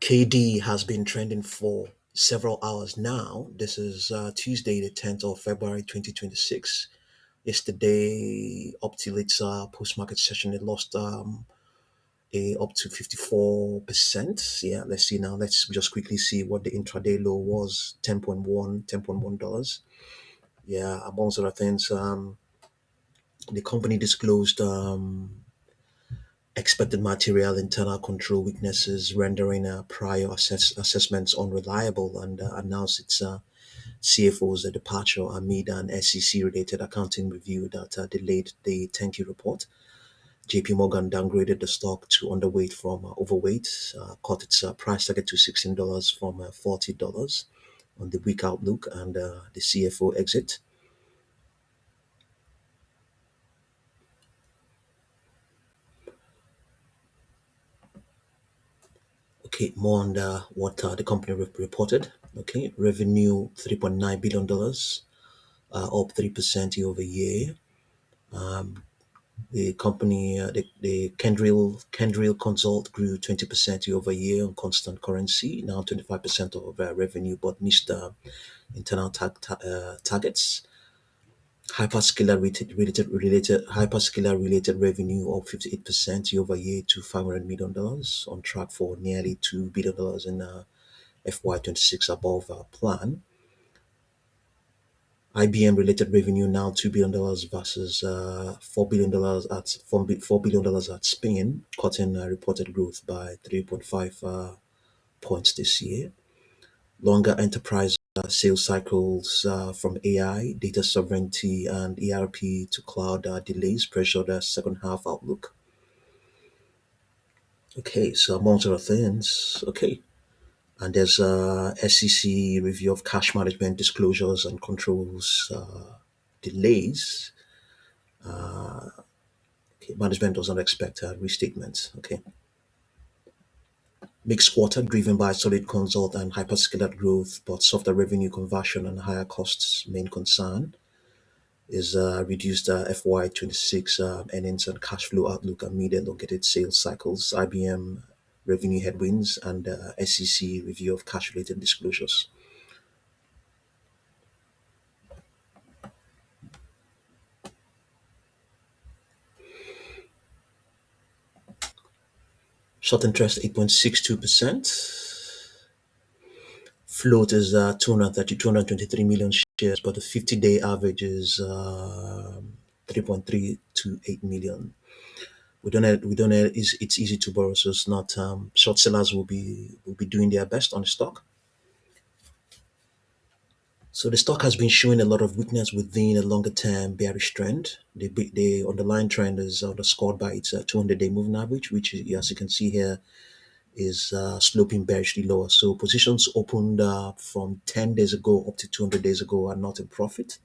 KD has been trending for several hours now. This is Tuesday, the 10th of February, 2026. Yesterday, up till its post market session, it lost up to 54%. Yeah, let's see now. Let's just quickly see what the intraday low was, 10.1 dollars. Yeah, amongst other things, the company disclosed expected material internal control weaknesses, rendering prior assessments unreliable, and announced its CFO's departure amid an SEC related accounting review that delayed the thank you report. JP Morgan downgraded the stock to underweight from overweight, cut its price target to $16 from $40 on the weak outlook and the CFO exit. Okay, more on what the company reported. Okay, revenue $3.9 billion, up 3% year over year. The company, the Kendrill Consult grew 20% year over year on constant currency, now 25% of revenue, but missed internal targets. Hyperscaler related revenue up 58% year over year to $500 million, on track for nearly $2 billion in FY26 above plan. IBM related revenue now $2 billion versus $4 billion at $4 billion at Spain, cutting reported growth by 3.5 points this year. Longer enterprise sales cycles from AI, data sovereignty, and ERP to cloud delays pressure the second half outlook. Okay, so amongst other things, okay, and there's a SEC review of cash management disclosures and controls delays. Okay, management does not expect a restatement. Okay, mixed quarter driven by solid consult and hyperscaler growth, but softer revenue conversion and higher costs main concern is reduced FY26 earnings and cash flow outlook amid elongated sales cycles, IBM revenue headwinds, and SEC review of cash related disclosures. Short interest 8.62%. Float is 223 million shares, but the 50-day average is 3.328 million. It's easy to borrow, so it's not short sellers will be doing their best on the stock. So the stock has been showing a lot of weakness within a longer term bearish trend. The underlying trend is underscored by its 200-day moving average, which, as you can see here, is sloping bearishly lower. So positions opened from 10 days ago up to 200 days ago are not in profit.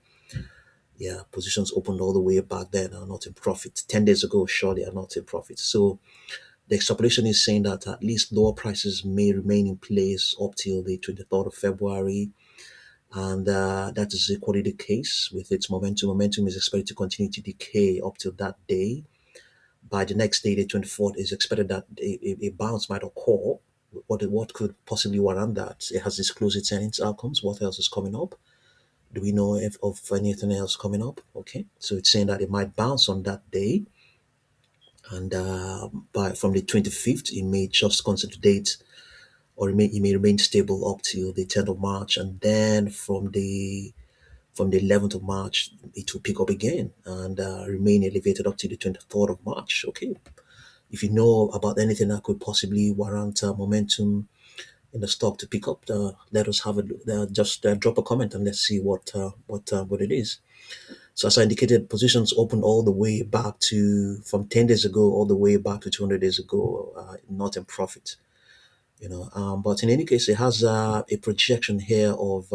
Yeah, positions opened all the way back then are not in profit. 10 days ago, surely are not in profit. So the extrapolation is saying that at least lower prices may remain in place up till the 23rd of February. And that is equally the case with its momentum. Momentum is expected to continue to decay up till that day. By the next day, the 24th, is expected that a bounce might occur. What could possibly warrant that? It has disclosed its earnings outcomes. What else is coming up? Do we know if of anything else coming up? Okay, so it's saying that it might bounce on that day, and by from the 25th, it may just consolidate, or it may remain stable up till the 10th of March, and then from the 11th of March, it will pick up again and remain elevated up to the 23rd of March. Okay, if you know about anything that could possibly warrant momentum in the stock to pick up, let us have a just drop a comment and let's see what it is. So as I indicated, positions opened all the way back to from 10 days ago all the way back to 200 days ago, not in profit. But in any case, it has a projection here of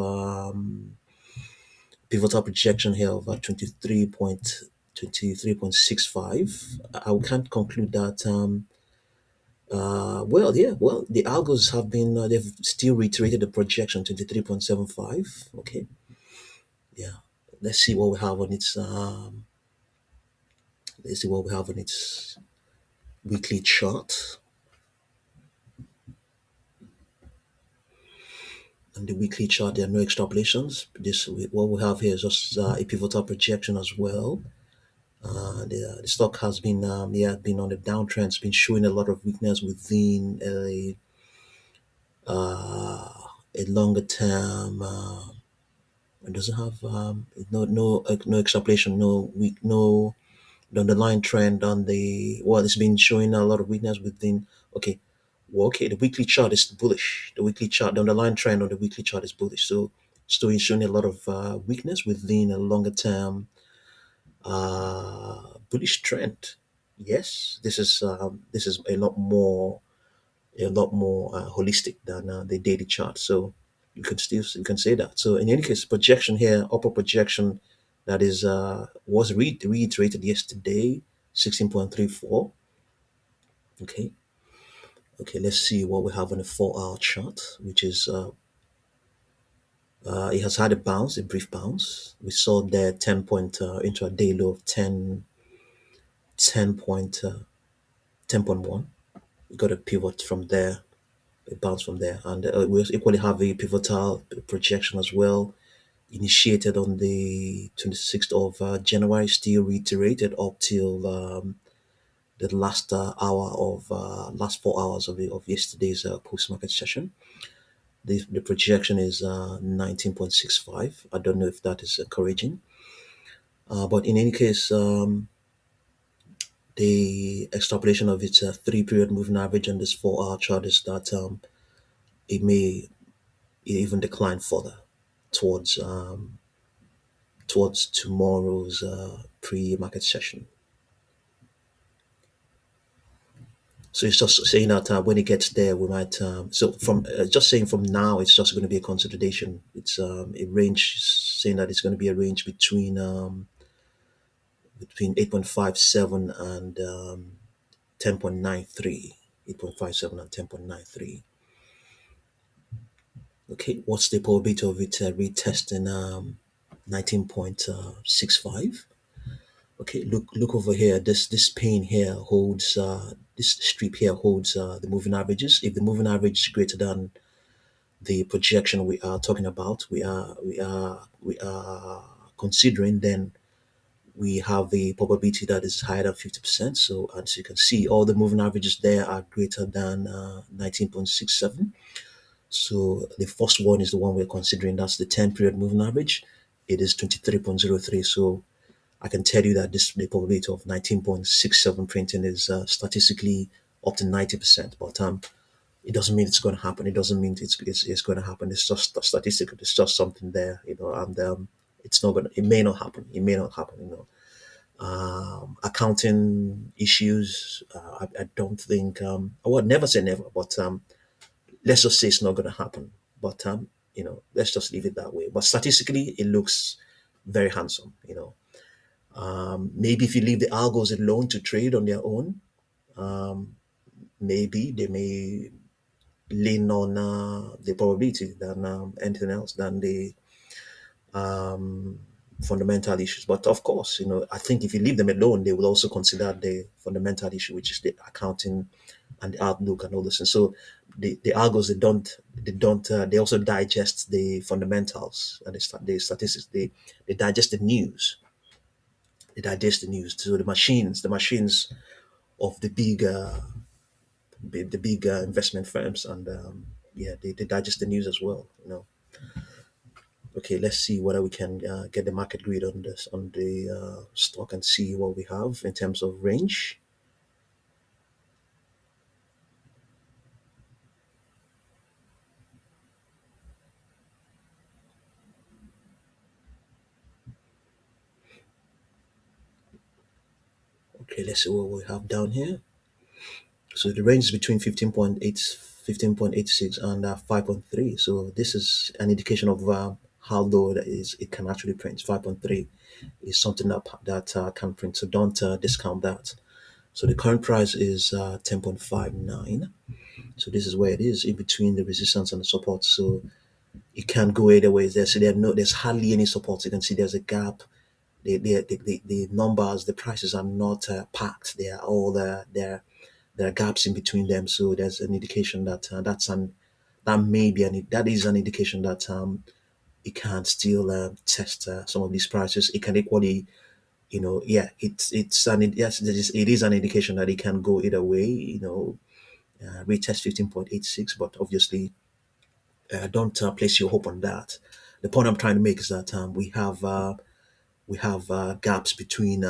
pivotal projection here of 23.65. I can't conclude that. The algos have been, they've still reiterated the projection 23.75. Okay, yeah. Let's see what we have on its, weekly chart. On the weekly chart, there are no extrapolations. What we have here is just a pivotal projection as well. The stock has been been on the downtrend. It's been showing a lot of weakness within a longer term. It doesn't have no extrapolation, no weak, no the underlying trend on the it's been showing a lot of weakness within. Okay, well, okay, the weekly chart is bullish. The weekly chart, the underlying trend on the weekly chart is bullish. So still showing a lot of weakness within a longer term bullish trend. Yes, this is a lot more holistic than the daily chart. So you can say that. So in any case, projection here, upper projection that is was reiterated yesterday, 16.34. Okay, okay. Let's see what we have on the 4 hour chart, which is it has had a bounce, a brief bounce. We saw there 10 point into a day low of 10 point 10.1. We got a pivot from there, a bounce from there, and we equally have a pivotal projection as well, initiated on the 26th of January, still reiterated up till the last hour of last 4 hours of yesterday's post market session. The projection is 19.65. I don't know if that is encouraging, but in any case, the extrapolation of its 3 period moving average on this 4 hour chart is that it may even decline further towards towards tomorrow's pre-market session. So it's just saying that when it gets there, we might. So from just saying from now, it's just going to be a consolidation. It's a range saying that it's going to be a range between 8.57 and 10.93. 8.57 and 10.93. Okay, what's the probability of it retesting 19.65? Okay, look over here. This pane here holds this strip here holds the moving averages. If the moving average is greater than the projection we are talking about, we are considering, then we have a probability that is higher than 50%. So as you can see, all the moving averages there are greater than 19.67. So the first one is the one we're considering. That's the 10 period moving average. It is 23.03. So I can tell you that the probability of 19.67 printing is statistically up to 90%. But it doesn't mean it's going to happen. It doesn't mean it's going to happen. It's just statistical. It's just something there, and it's not going to, it may not happen. It may not happen. Accounting issues, I don't think, well, never say never, but let's just say it's not going to happen. But let's just leave it that way. But statistically, it looks very handsome. Maybe if you leave the algos alone to trade on their own, maybe they may lean on the probability than anything else than the fundamental issues. But of course, I think if you leave them alone, they will also consider the fundamental issue, which is the accounting and the outlook and all this. And so the algos, they also digest the fundamentals and the statistics. They digest the news. They digest the news. So the machines of the big investment firms, and yeah, they digest the news as well. Okay, let's see whether we can get the market grid on this on the stock and see what we have in terms of range. Okay, let's see what we have down here. So the range is between 15.86 and 5.3. So this is an indication of how low that is it can actually print. 5.3 is something that can print. So don't discount that. So the current price is 10.59. So this is where it is in between the resistance and the support. So it can't go either ways there. So there's hardly any support. You can see there's a gap. The numbers, the prices are not packed. They are all there are gaps in between them. So there's an indication that that may be that is an indication that it can still test some of these prices. It can equally, yeah, yes, it is an indication that it can go either way. Retest 15.86, but obviously don't place your hope on that. The point I'm trying to make is that we have gaps between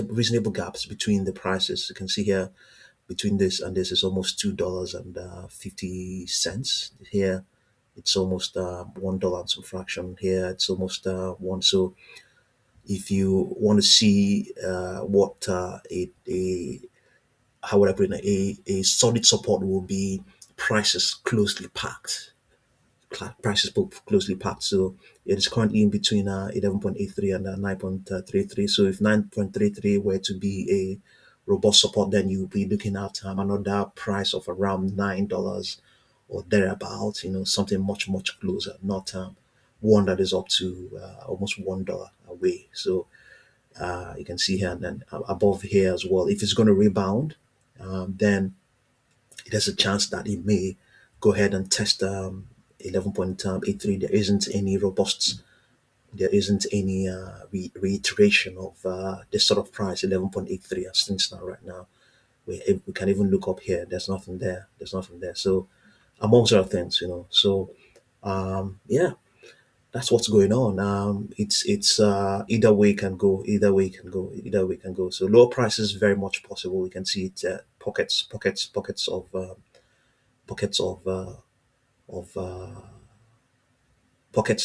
reasonable gaps between the prices. You can see here between this and this is almost $2.50 here. It's almost $1 and some fraction here. It's almost one. So if you want to see what a how would I put it, a solid support will be, prices closely packed. Prices both closely packed. So it is currently in between 11.83 and 9.33. So if 9.33 were to be a robust support, then you'll be looking at another price of around $9 or thereabout. Something much much closer, not one that is up to almost $1 away. So you can see here, and then above here as well. If it's going to rebound, then there's a chance that it may go ahead and test 11.83. There isn't any reiteration of this sort of price, 11.83 as things now right now. We can even look up here. There's nothing there. There's nothing there. So amongst other things, So yeah, that's what's going on. It's either way can go, either way can go, either way can go. So lower prices very much possible. We can see it pockets of pockets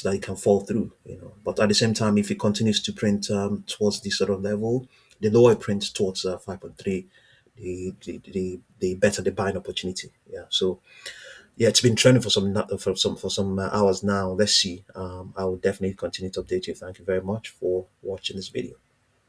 that it can fall through. But at the same time, if it continues to print towards this sort of level, the lower it prints towards 5.3, the better the buying opportunity. Yeah. So yeah, it's been trending for some hours now. Let's see. I will definitely continue to update you. Thank you very much for watching this video.